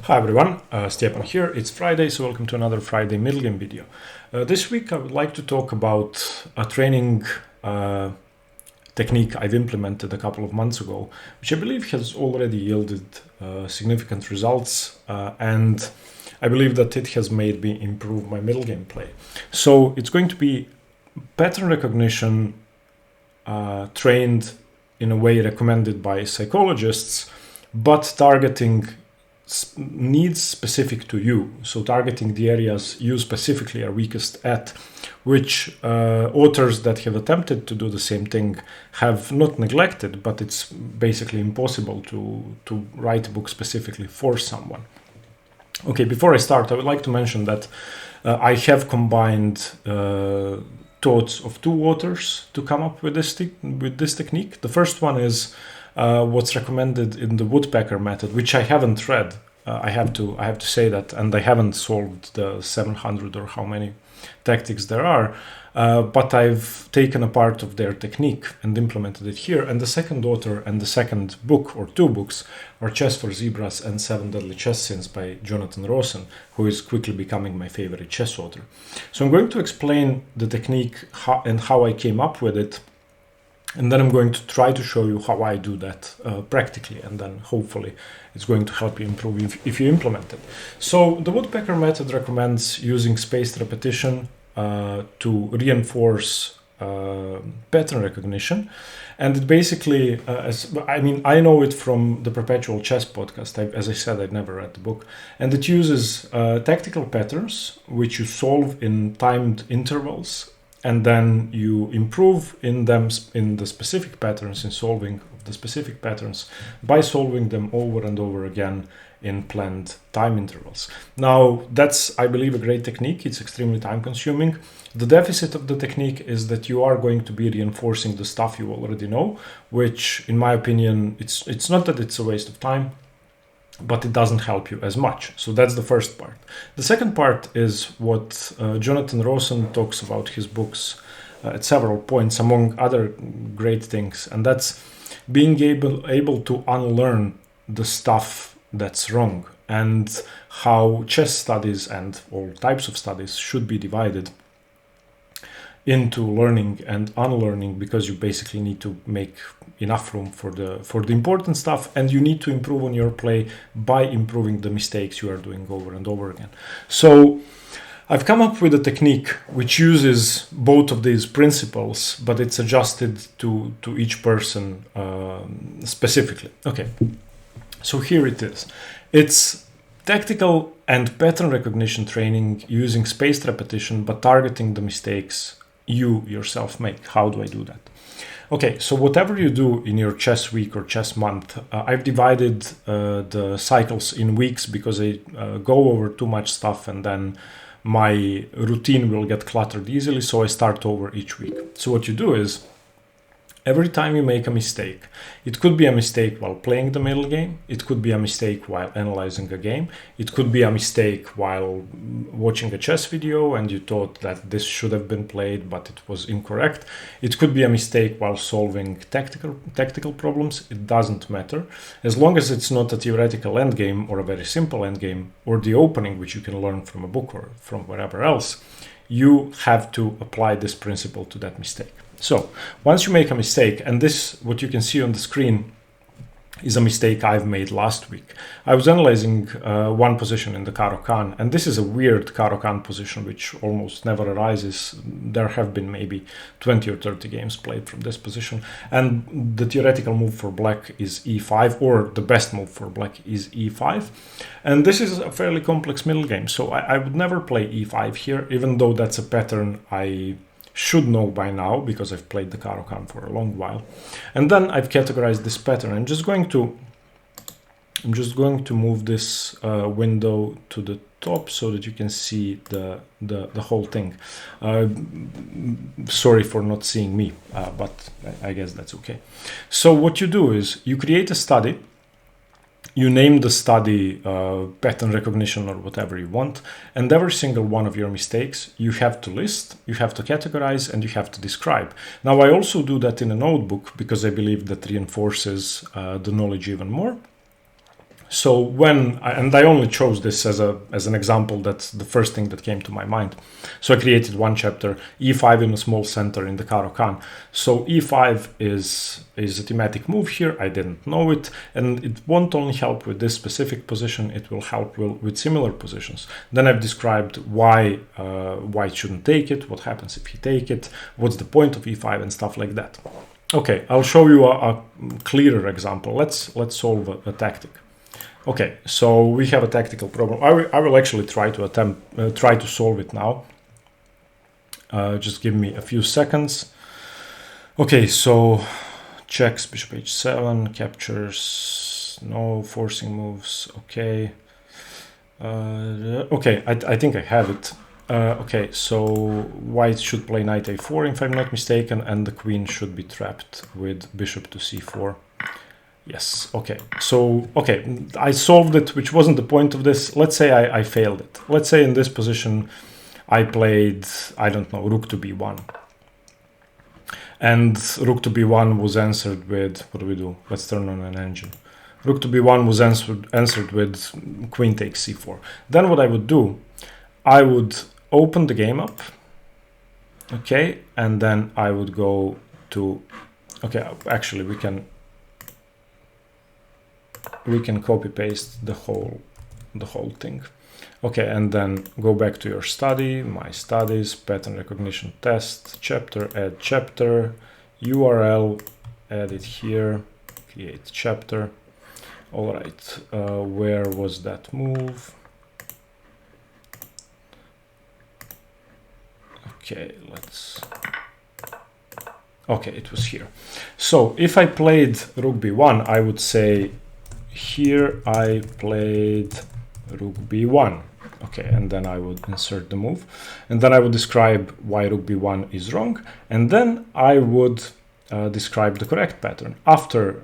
Hi everyone, Stepan here. It's Friday, so welcome to another Friday middle game video. This week I would like to talk about a training technique I've implemented a couple of months ago, which I believe has already yielded significant results, and I believe that it has made me improve my middle game play. So it's going to be pattern recognition trained in a way recommended by psychologists, but targeting needs specific to you, so targeting the areas you specifically are weakest at, which authors that have attempted to do the same thing have not neglected, but it's basically impossible to write a book specifically for someone. Okay, before I start, I would like to mention that I have combined thoughts of two authors to come up with this technique. The first one is what's recommended in the woodpecker method, which I haven't read. I have to say that, and I haven't solved the 700 or how many tactics there are, but I've taken a part of their technique and implemented it here. And the second author and the second book, or two books, are Chess for Zebras and 7 Deadly Chess Sins by Jonathan Rosen, who is quickly becoming my favorite chess author. So I'm going to explain the technique and how I came up with it. And then I'm going to try to show you how I do that practically, and then hopefully it's going to help you improve if you implement it. So the woodpecker method recommends using spaced repetition to reinforce pattern recognition. And it basically, I know it from the Perpetual Chess podcast. As I said, I'd never read the book. And it uses tactical patterns, which you solve in timed intervals, and then you improve in them, in the specific patterns, in solving the specific patterns by solving them over and over again in planned time intervals. Now, that's, I believe, a great technique. It's extremely time consuming. The deficit of the technique is that you are going to be reinforcing the stuff you already know, which, in my opinion, it's not that it's a waste of time, but it doesn't help you as much. So that's the first part. The second part is what Jonathan Rosen talks about his books at several points, among other great things, and that's being able to unlearn the stuff that's wrong, and how chess studies and all types of studies should be divided into learning and unlearning, because you basically need to make enough room for the important stuff, and you need to improve on your play by improving the mistakes you are doing over and over again. So I've come up with a technique which uses both of these principles, but it's adjusted to each person specifically. Okay, so here it is. It's tactical and pattern recognition training using spaced repetition, but targeting the mistakes you yourself make. How do I do that? Okay, so whatever you do in your chess week or chess month, I've divided the cycles in weeks because I go over too much stuff and then my routine will get cluttered easily, so I start over each week. So what you do is, every time you make a mistake, it could be a mistake while playing the middle game, it could be a mistake while analyzing a game, it could be a mistake while watching a chess video and you thought that this should have been played but it was incorrect, it could be a mistake while solving tactical problems. It doesn't matter, as long as it's not a theoretical endgame or a very simple endgame or the opening, which you can learn from a book or from wherever else. You have to apply this principle to that mistake. So once you make a mistake, and this, what you can see on the screen, is a mistake I've made last week. I was analyzing one position in the Caro-Kann, and this is a weird Caro-Kann position which almost never arises. There have been maybe 20 or 30 games played from this position, and the theoretical move for black is e5, or the best move for black is e5. And this is a fairly complex middle game, so I would never play e5 here, even though that's a pattern I should know by now because I've played the Caro-Kann for a long while. And then I've categorized this pattern. I'm just going to move this window to the top so that you can see the whole thing. Sorry for not seeing me, but I guess that's okay. So what you do is you create a study. You name the study pattern recognition or whatever you want, and every single one of your mistakes you have to list, you have to categorize, and you have to describe. Now, I also do that in a notebook because I believe that reinforces the knowledge even more. So and I only chose this as an example, that's the first thing that came to my mind. So I created one chapter, e5 in a small center in the Caro-Kann. So e5 is a thematic move here. I didn't know it, and it won't only help with this specific position, it will help with similar positions. Then I've described why white shouldn't take it, what happens if he take it, what's the point of e5 and stuff like that. Okay, I'll show you a clearer example. Let's solve a tactic. Okay, so we have a tactical problem. I will actually try to solve it now. Just give me a few seconds. Okay, so checks bishop h7, captures, no forcing moves. Okay, okay, I think I have it. Okay, so white should play knight a4 if I'm not mistaken, and the queen should be trapped with bishop to c4. Yes, okay, so, okay, I solved it, which wasn't the point of this. Let's say I failed it. Let's say in this position I played, I don't know, rook to b1. And rook to b1 was answered with, what do we do? Let's turn on an engine. Rook to b1 was answered with queen takes c4. Then what I would do, I would open the game up, okay, and then I would go to, okay, actually we can copy paste the whole thing. Okay, and then go back to your study, my studies, pattern recognition test, chapter, add chapter, URL, add it here, create chapter. All right, where was that move? Okay, okay, it was here. So if I played rook b1, I would say here I played rook b1. Okay, and then I would insert the move, and then I would describe why rook b1 is wrong, and then I would describe the correct pattern. After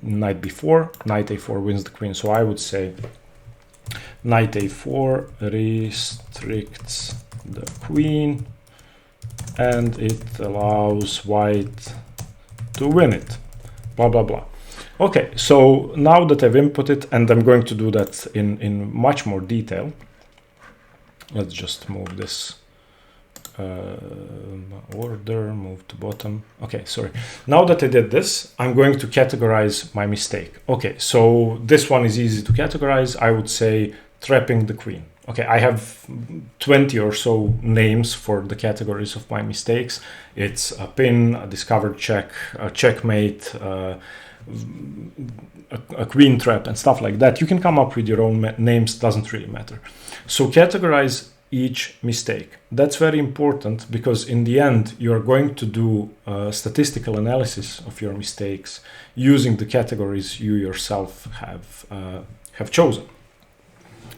knight b4, knight a4 wins the queen, so I would say knight a4 restricts the queen, and it allows white to win it, blah blah blah. Okay, so now that I've inputted, and I'm going to do that in much more detail, let's just move this order, move to bottom. Okay, sorry. Now that I did this, I'm going to categorize my mistake. Okay, so this one is easy to categorize. I would say trapping the queen. Okay, I have 20 or so names for the categories of my mistakes. It's a pin, a discovered check, a checkmate, a queen trap, and stuff like that. You can come up with your own names, doesn't really matter. So categorize each mistake. That's very important, because in the end you're going to do a statistical analysis of your mistakes using the categories you yourself have chosen.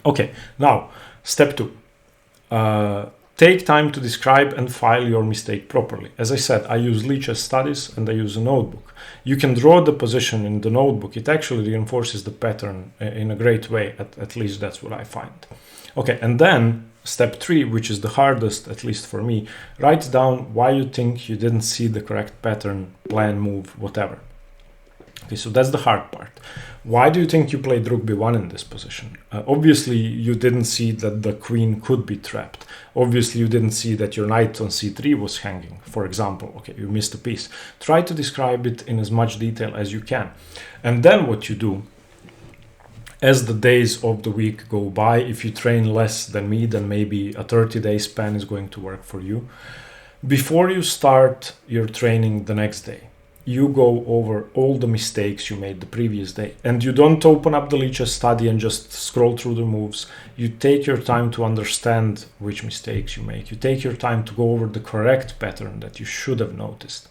Okay, now step 2. Take time to describe and file your mistake properly. As I said, I use Leach's studies and I use a notebook. You can draw the position in the notebook. It actually reinforces the pattern in a great way. At least that's what I find. Okay, and then step 3, which is the hardest, at least for me, write down why you think you didn't see the correct pattern, plan, move, whatever. Okay, so that's the hard part. Why do you think you played rook b1 in this position? Obviously, you didn't see that the queen could be trapped. Obviously, you didn't see that your knight on c3 was hanging, for example. Okay, you missed a piece. Try to describe it in as much detail as you can. And then what you do, as the days of the week go by, if you train less than me, then maybe a 30-day span is going to work for you. Before you start your training the next day, you go over all the mistakes you made the previous day, and you don't open up the Leach's study and just scroll through the moves. You take your time to understand which mistakes you make. You take your time to go over the correct pattern that you should have noticed.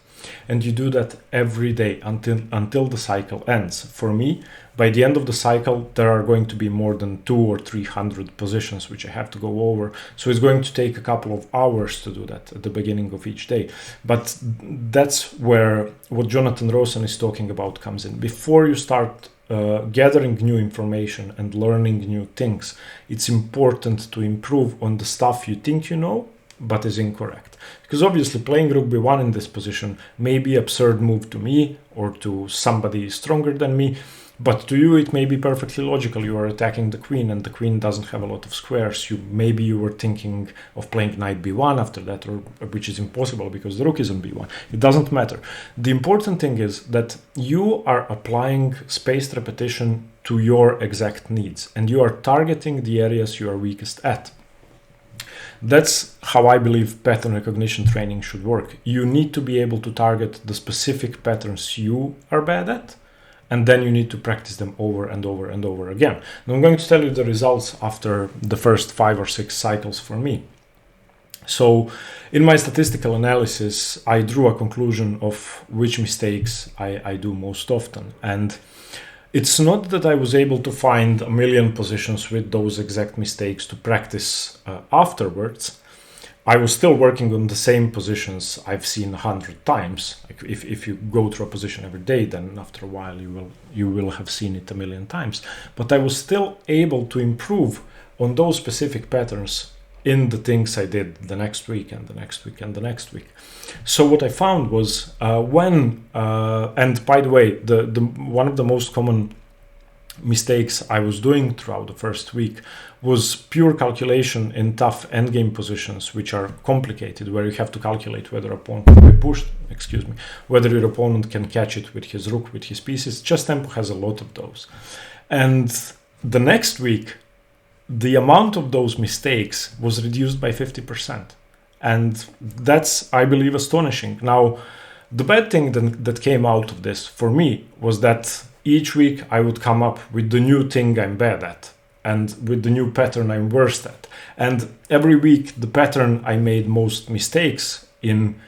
And you do that every day until the cycle ends. For me, by the end of the cycle, there are going to be more than 200 or 300 positions which I have to go over. So it's going to take a couple of hours to do that at the beginning of each day. But that's where what Jonathan Rosen is talking about comes in. Before you start gathering new information and learning new things, it's important to improve on the stuff you think you know, but is incorrect. Because obviously playing rook b1 in this position may be an absurd move to me or to somebody stronger than me, But to you, it may be perfectly logical. You are attacking the queen, and the queen doesn't have a lot of squares. Maybe you were thinking of playing knight b1 after that, or which is impossible because the rook is on b1. It doesn't matter. The important thing is that you are applying spaced repetition to your exact needs, and you are targeting the areas you are weakest at. That's how I believe pattern recognition training should work. You need to be able to target the specific patterns you are bad at, and then you need to practice them over and over and over again. Now I'm going to tell you the results after the first 5 or 6 cycles for me. So in my statistical analysis, I drew a conclusion of which mistakes I do most often. And it's not that I was able to find a million positions with those exact mistakes to practice afterwards. I was still working on the same positions I've seen 100 times. Like if you go through a position every day, then after a while you will have seen it a million times. But I was still able to improve on those specific patterns in the things I did the next week and the next week and the next week. So what I found was and by the way, the one of the most common mistakes I was doing throughout the first week was pure calculation in tough endgame positions, which are complicated, where you have to calculate whether a pawn can be pushed, whether your opponent can catch it with his rook, with his pieces. Chess Tempo has a lot of those. And the next week, the amount of those mistakes was reduced by 50%. And that's, I believe, astonishing. Now, the bad thing that came out of this for me was that each week I would come up with the new thing I'm bad at and with the new pattern I'm worst at. And every week, the pattern I made most mistakes in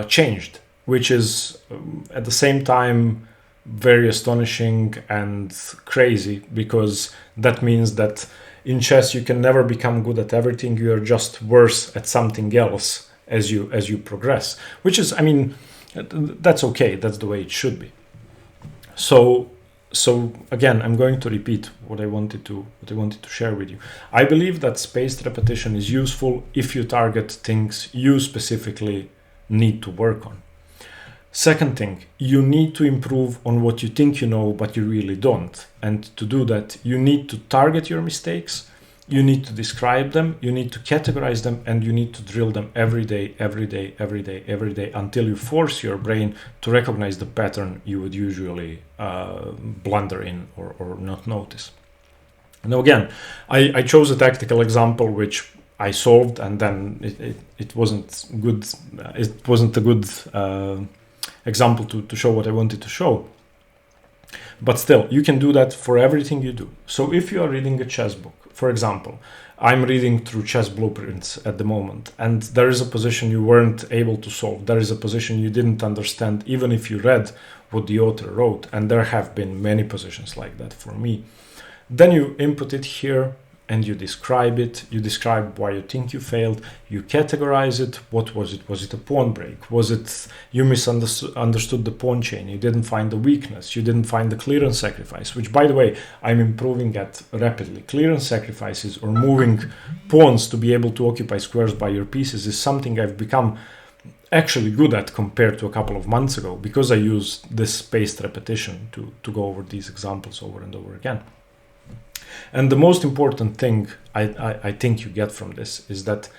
changed, which is at the same time very astonishing and crazy, because that means that in chess you can never become good at everything. You are just worse at something else as you progress, which is, I mean, that's okay. That's the way it should be. So again, I'm going to repeat what I wanted to share with you. I believe that spaced repetition is useful if you target things you specifically need to work on. Second thing, you need to improve on what you think you know, but you really don't. And to do that, you need to target your mistakes, you need to describe them, you need to categorize them, and you need to drill them every day, until you force your brain to recognize the pattern you would usually blunder in or not notice. Now again, I chose a tactical example which I solved, and then it wasn't good. It wasn't a good example to show what I wanted to show. But still, you can do that for everything you do. So if you are reading a chess book, for example, I'm reading through Chess Blueprints at the moment, and there is a position you weren't able to solve. There is a position you didn't understand, even if you read what the author wrote, and there have been many positions like that for me. Then you input it here, and you describe it. You describe why you think you failed. You categorize it. What was it? Was it a pawn break? Was it you misunderstood the pawn chain? You didn't find the weakness. You didn't find the clearance sacrifice, which, by the way, I'm improving at rapidly. Clearance sacrifices, or moving pawns to be able to occupy squares by your pieces, is something I've become actually good at compared to a couple of months ago, because I use this spaced repetition to go over these examples over and over again. And the most important thing I think you get from this is that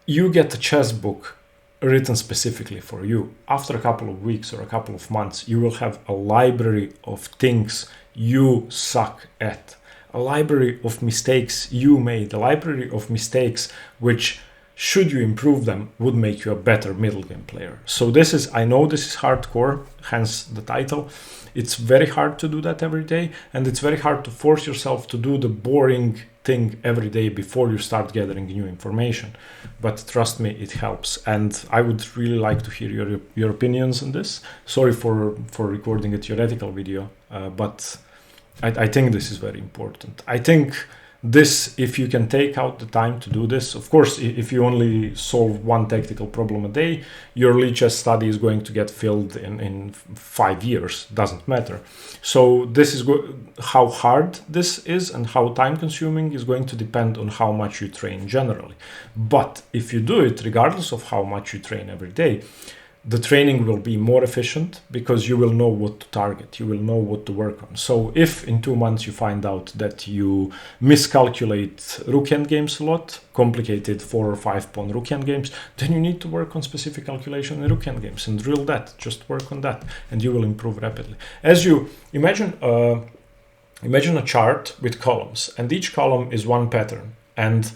you get a chess book written specifically for you. After a couple of weeks or a couple of months, you will have a library of things you suck at, a library of mistakes you made, a library of mistakes which, should you improve them, would make you a better middle game player. So I know this is hardcore, hence the title. It's very hard to do that every day, and it's very hard to force yourself to do the boring thing every day before you start gathering new information. But trust me, it helps. And I would really like to hear your opinions on this. Sorry for recording a theoretical video, but I think this is very important. I think this, if you can take out the time to do this, of course, if you only solve one tactical problem a day, your Lichess study is going to get filled in 5 years, doesn't matter. So this is how hard this is and how time consuming is going to depend on how much you train generally. But if you do it, regardless of how much you train every day, the training will be more efficient because you will know what to target, you will know what to work on. So if in 2 months you find out that you miscalculate rook endgames a lot, complicated 4 or 5 pawn rook endgames, then you need to work on specific calculation in rook endgames and drill that, just work on that, and you will improve rapidly. As you imagine a chart with columns, and each column is one pattern, and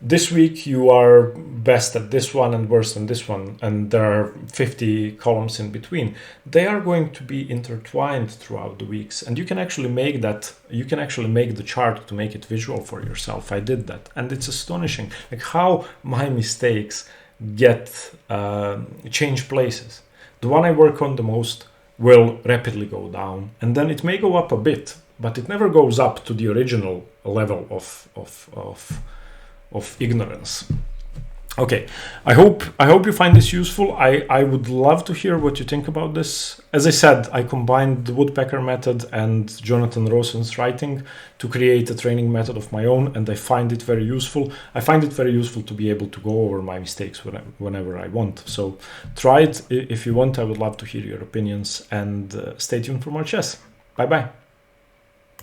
this week you are best at this one and worse than this one, and there are 50 columns in between. They are going to be intertwined throughout the weeks, and you can actually make the chart to make it visual for yourself. I did that, and it's astonishing like how my mistakes change places. The one I work on the most will rapidly go down, and then it may go up a bit, but it never goes up to the original level of ignorance. Okay, I hope you find this useful. I would love to hear what you think about this. As I said, I combined the Woodpecker method and Jonathan Rosen's writing to create a training method of my own, and I find it very useful. I find it very useful to be able to go over my mistakes whenever I want. So try it if you want. I would love to hear your opinions, and stay tuned for more chess. Bye bye.